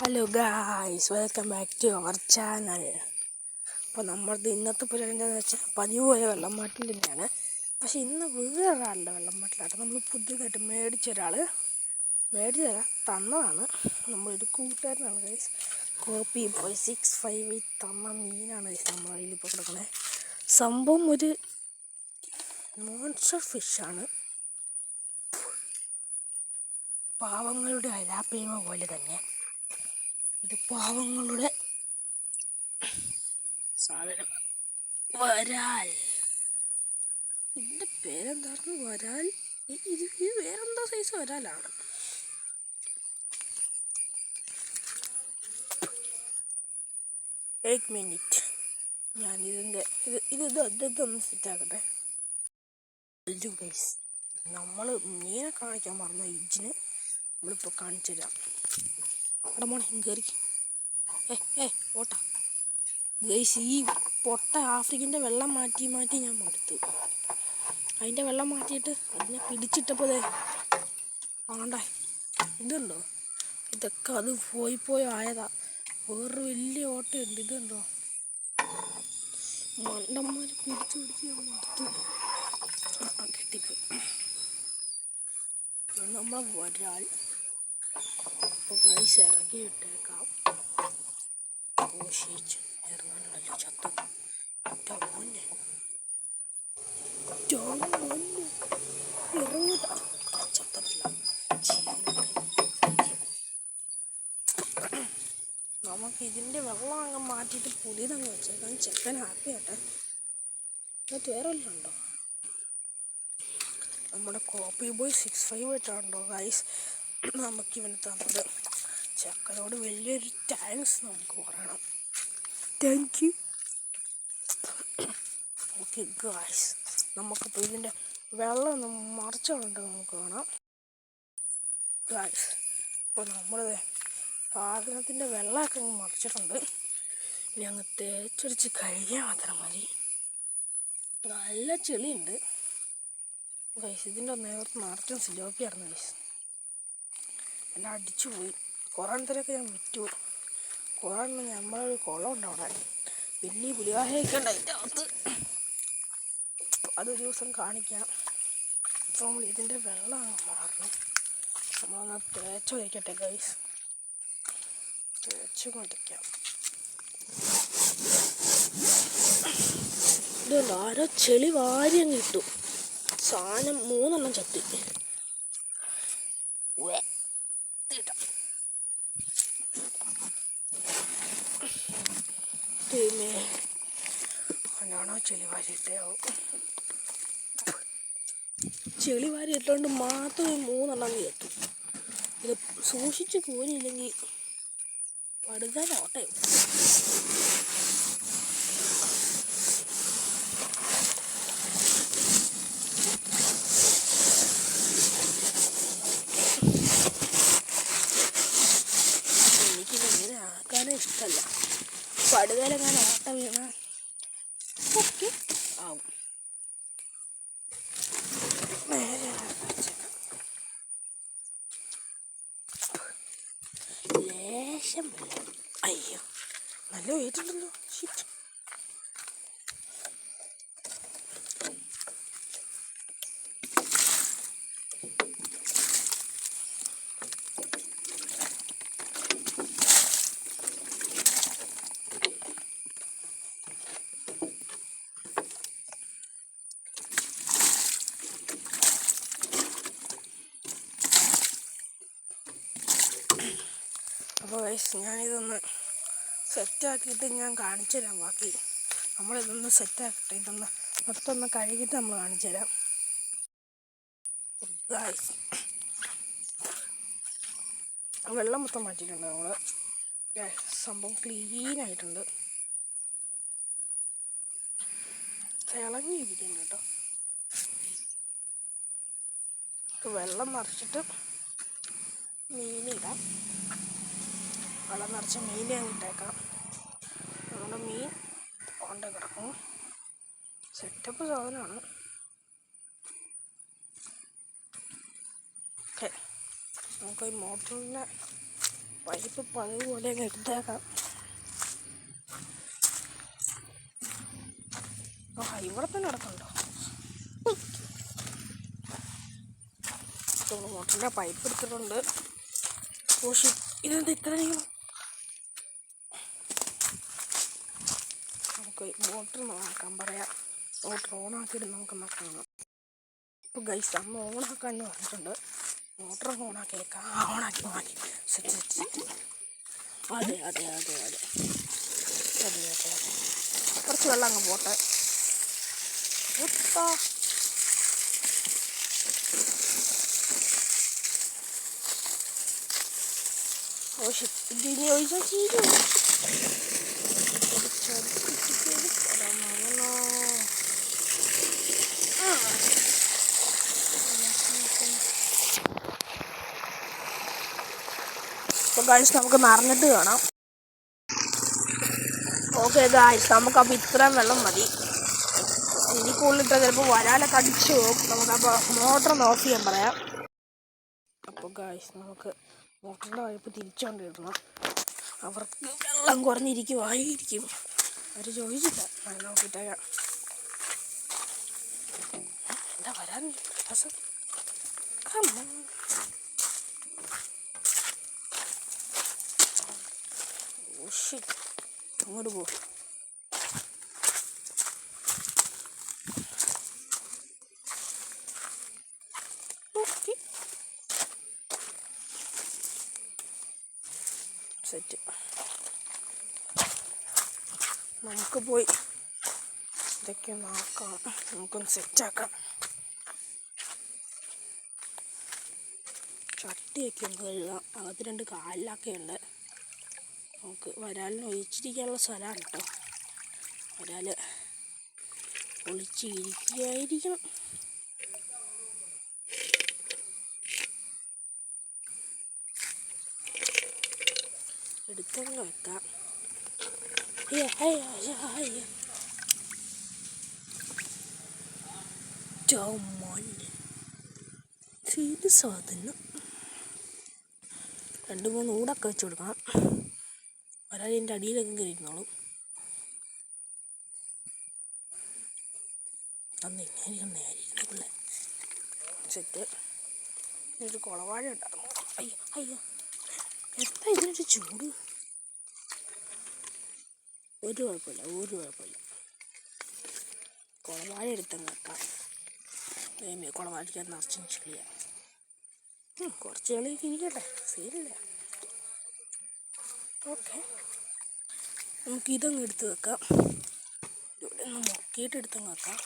Hello guys, welcome back to our channel. അപ്പോൾ നമ്മളുടെ ഇന്നത്തെ പരിപാടി എന്താണെന്ന് വെച്ചാൽ പതിവ് പോലെ വെള്ളം മാറ്റൽ തന്നെയാണ്. പക്ഷേ ഇന്ന് വേറൊരാളുടെ വെള്ളം മാറ്റലാട്ടോ. നമ്മൾ പുതിയതായിട്ട് മേടിച്ച തന്നതാണ്. നമ്മളൊരു കൂട്ടുകാരനാണ് ഗൈസ്. കോപ്പി ബോയ് 65 തന്ന മീനാണ് ഗൈസ് നമ്മൾ അതിലിപ്പോൾ കിടക്കണേ. സംഭവം ഒരു മോൺസ്റ്റർ ഫിഷാണ്. പാവങ്ങളുടെ അലാപ്പേമ പോലെ തന്നെ ഇത് പാവങ്ങളുടെ സാധനം വരാൽ. ഇതിൻ്റെ പേരെന്തായിരുന്നു? വരാൽ. ഇത് വേറെന്തോ സൈസ് വരാലാണ്. एक मिनट, ഞാൻ ഇതൊന്ന് സെറ്റാക്കട്ടെ. ഗൈസ്, നമ്മൾ മീനെ കാണിക്കാൻ പറഞ്ഞ ഇജിന് നമ്മളിപ്പോൾ കാണിച്ചു തരാം. അവിടെ മോനെ കയറി ഓട്ട. ഗൈസ്, ഈ പൊട്ട ആഫ്രിക്കൻ്റെ വെള്ളം മാറ്റി ഞാൻ മടുത്തു. അതിൻ്റെ വെള്ളം മാറ്റിയിട്ട് അതിനെ പിടിച്ചിട്ടപ്പോൾ ആണ്ടേ ഇതുണ്ടോ, ഇതൊക്കെ അത് പോയി ആയതാ. വേറൊരു വലിയ ഓട്ടയുണ്ട്. ഇതുണ്ടോ, മണ്ടന്മാർ പിടിച്ച് ഞാൻ മടുത്തു. കെട്ടിപ്പോയി നമ്മൾ വരാൽ. അപ്പോൾ ഗൈസ് ഇറക്കി ഇട്ടേക്കാം. പോഷിച്ച് ഇറങ്ങാനുണ്ടല്ലോ, ചത്തു. മോനെ ഇറങ്ങൂട്ട, ചത്തിട്ടില്ല. നമുക്ക് ഇതിൻ്റെ വെള്ളം അങ്ങ് മാറ്റിയിട്ട് പുതിയതങ്ങ് വെച്ചേക്കാം. ചെക്കൻ ഹാപ്പി ആട്ടെ. എന്നിട്ട് വേറെ വല്ലതും ഉണ്ടോ? നമ്മുടെ കോപ്പി ബോയ് 65 ആയിട്ടുണ്ടോ ഗൈസ് നമുക്കിവന് തന്നത്. ചെക്കനോട് വലിയൊരു താങ്ക്സ് നമുക്ക് പറയണം. Thank you. ഓക്കെ ഗൈസ്, നമുക്കിപ്പോൾ ഇതിൻ്റെ വെള്ളം ഒന്ന് മറിച്ചുകൊണ്ട് നമുക്ക് കാണാം ഗൈസ്. ഇപ്പോൾ നമ്മൾ സാധനത്തിൻ്റെ വെള്ളമൊക്കെ അങ്ങ് മറിച്ചിട്ടുണ്ട്. ഇനി അങ്ങ് തേച്ചൊരിച്ച് കഴിയാൻ മാത്രം മതി. നല്ല ചെളിയുണ്ട് ഗൈസ്. ഇതിൻ്റെ നേരത്തെ നിറച്ചും സിലോപ്പിയായിരുന്നു ഗൈസ്. എല്ലാം അടിച്ചു പോയി. കുറേ എണ്ണത്തിലൊക്കെ ഞാൻ വിറ്റു. കുറേ എണ്ണം നമ്മളൊരു കുളം ഉണ്ട് അവിടെ, വലിയ പുലിവാഹയൊക്കെ ഉണ്ട് അതിൻ്റെ അകത്ത്. അതൊരു ദിവസം കാണിക്കാം. അപ്പോൾ നമ്മൾ ഇതിൻ്റെ വെള്ളം മാറണം. നമ്മളൊന്ന് തേച്ച് വയ്ക്കട്ടെ ഗൈസ്. തേച്ച് കൊണ്ടിരിക്കാം. ഇതുണ്ട്, ആരോ ചെളി വാരി അങ്ങ് ഇട്ടു. സാധനം 3 എണ്ണം ചത്തി. അവനാണോ ചെളി വാരിയിട്ടേ ആവും. ചെളി വാരി ഇട്ടുകൊണ്ട് മാത്രം 3 എണ്ണം ചത്തു. ഇത് സൂക്ഷിച്ച് കോരിയില്ലെങ്കിൽ പടുതാൻ ഓട്ടയും. എനിക്കിതെങ്ങനെ ആക്കാനും ഇഷ്ടമല്ല. പടുതലെങ്ങനെ ഓട്ട വീണ ഒക്കെ ആവും. ലേശം വെള്ളം. അയ്യോ, നല്ല വെയിറ്റുണ്ടല്ലോ. ഷിറ്റ്. അപ്പോൾ ഗൈസ്, ഞാനിതൊന്ന് സെറ്റാക്കിയിട്ട് ഞാൻ കാണിച്ചു തരാം. ബാക്കി നമ്മളിതൊന്ന് സെറ്റാക്കട്ടെ. ഇതൊന്ന് മൊത്തം ഒന്ന് കഴുകിയിട്ട് നമ്മൾ കാണിച്ചു തരാം ഗൈസ്. വെള്ളം മൊത്തം മാറ്റിയിട്ടുണ്ട് നമ്മൾ. സംഭവം ക്ലീനായിട്ടുണ്ട്. തിളങ്ങിയിരിക്കുന്നുണ്ട് കേട്ടോ. വെള്ളം നിറച്ചിട്ട് മീനിടാം. വെള്ളം നിറച്ച മീനെ അങ്ങ് ഇട്ടേക്കാം. നമ്മുടെ മീൻ കൊണ്ട് കിടക്കും. സെറ്റപ്പ് സാധനമാണ്. ഓക്കെ, നമുക്ക് ഈ മോട്ടറിനെ പൈപ്പ് പഴയപോലെ എടുത്തേക്കാം. ഇവിടെ തന്നെ നടക്കണ്ടോ? മോട്ടറിൻ്റെ പൈപ്പ് എടുത്തിട്ടുണ്ട്. പക്ഷേ ഇതെന്താ ഇത്ര നീളം? നമുക്ക് മോട്ടർ നോക്കാൻ പറയാം. മോട്ടർ ഓണാക്കിയിട്ട് നമുക്ക് നോക്കാം. ഇപ്പോൾ ഗൈസ് അമ്മ ഓണാക്കാമെന്ന് പറഞ്ഞിട്ടുണ്ട്. മോട്ടർ ഓണാക്കിയേക്കാം. ഓണാക്കി സെറ്റ്. അതെ. കുറച്ച് വെള്ളം അങ്ങ് പോട്ടെ. ഇതിനി ഒഴിച്ചാൽ ചീരും. അപ്പോൾ ഗായ്സ് നമുക്ക് നിറഞ്ഞിട്ട് കാണാം. ഓക്കെ ഗായ്സ്, നമുക്കപ്പോൾ ഇത്രയും വെള്ളം മതി. ഇനി കൂടുതലിട്ടാൽ ചിലപ്പോൾ വരാലൊക്കെ അടിച്ചു പോകും. നമുക്കപ്പോൾ മോട്ടർ ഓഫ് ചെയ്യാൻ പറയാം. അപ്പോൾ ഗായ്സ് നമുക്ക് മോട്ടറിൻ്റെ പൈപ്പ് തിരിച്ചുകൊണ്ടിടണം. അവർക്ക് വെള്ളം കുറഞ്ഞിരിക്കുമായിരിക്കും. അവർ ചോദിച്ചില്ല. നോക്കിയിട്ടേക്കാം. എന്താ വരാനില്ല പ്രയാസം. അങ്ങോട്ട് പോ. സെറ്റ്. നമുക്ക് പോയി ഇതൊക്കെ നോക്കാം. നമുക്കൊന്ന് സെറ്റാക്കാം. ചട്ടിയൊക്കെ ഒന്ന് കഴുകാം. അകത്ത് 2 കാലിലൊക്കെ ഉണ്ട്. നമുക്ക് വരാലിന് ഒഴിച്ചിരിക്കാനുള്ള സ്ഥലമാണ് കേട്ടോ. വരാൽ ഒളിച്ചിരിക്കുകയായിരിക്കണം. എടുത്തങ്ങ് വെക്കാം. സാധനം 2-3 ഊടൊക്കെ വെച്ച് കൊടുക്കണം. വരാലിൻ്റെ അടിയിലൊക്കെ കയറിയിരുന്നോളും. അന്നിരിക്കുന്നേ സെറ്റ്. ഒരു കുളവാഴ ഉണ്ടായിരുന്നു. അയ്യോ എന്താ ഇതിനൊരു ചൂട്? ഒരു കുഴപ്പമില്ല. കുളവാഴ എടുത്തങ്ങ് വെക്കാം. കുളവാഴിക്കാൻ നിറച്ചും ചെളിയാണ്. കുറച്ച് ചെളിയൊക്കെ ഇരിക്കട്ടെ, സീനില്ല. ഓക്കെ, നമുക്കിതങ്ങ് എടുത്ത് വെക്കാം. ഇവിടെ ഒന്ന് മുക്കിയിട്ട് എടുത്തങ്ങ് വെക്കാം.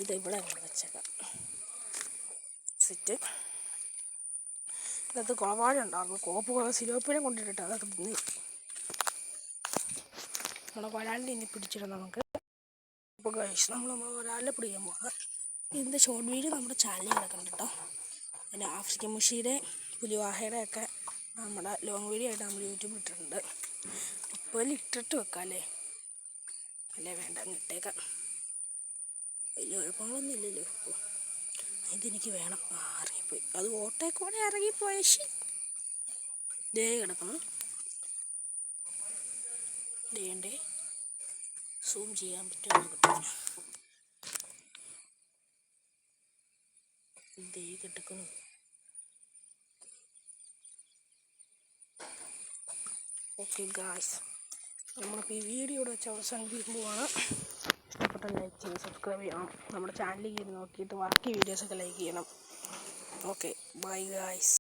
ഇതിവിടെ അങ്ങ് വെച്ചേക്കാം. സെറ്റ്. ഇതിനകത്ത് കുളവാഴ ഉണ്ടായിരുന്നു. കോപ്പ് കുറേ സിലോപ്പിനെ കൊണ്ടിട്ട് അതൊക്കെ തിന്ന് നമ്മളെ വരാലിൻ്റെ ഇനി പിടിച്ചിടാം നമുക്ക്. അപ്പോൾ ഗൈസ് നമ്മൾ വരാലിനെ പിടിക്കാൻ പോകാം. ഇതിൻ്റെ ഷോർട്ട് വീഡിയോ നമ്മുടെ ചാനലിൽ കിടക്കുന്നുണ്ട് കേട്ടോ. പിന്നെ ആഫ്രിക്കൻ മുഷിയുടെ പുലിവാഹയുടെ ഒക്കെ നമ്മുടെ ലോങ് വീഡിയോ ആയിട്ട് നമ്മൾ യൂട്യൂബിൽ ഇട്ടിട്ടുണ്ട്. ഇപ്പോൾ ഇട്ടിട്ട് വെക്കാം അല്ലേ വേണ്ട അങ്ങ് ഇട്ടേക്കാം. വലിയ കുഴപ്പങ്ങളൊന്നും ഇല്ലല്ലോ. ഇപ്പോൾ ഇതെനിക്ക് വേണം. ഇറങ്ങിപ്പോയി. അത് ഓട്ടേക്കൂടെ ഇറങ്ങിപ്പോയ ദേ കിടക്കണം. ദേണ്ടേ സൂം ചെയ്യാൻ പറ്റുമെന്ന് കിട്ടും. ദേ കിടക്കണം. ഓക്കെ ഗായ്സ്, നമ്മളിപ്പോൾ ഈ വീഡിയോ ഇവിടെ വെച്ച് അവസാനിപ്പിക്കുമ്പോഴാണ്. ഇഷ്ടപ്പെട്ട ലൈക്ക് ചെയ്ത് സബ്സ്ക്രൈബ് ചെയ്യണം. നമ്മുടെ ചാനലിൽ കയറി നോക്കിയിട്ട് ബാക്കി വീഡിയോസൊക്കെ ലൈക്ക് ചെയ്യണം. Okay, bye guys.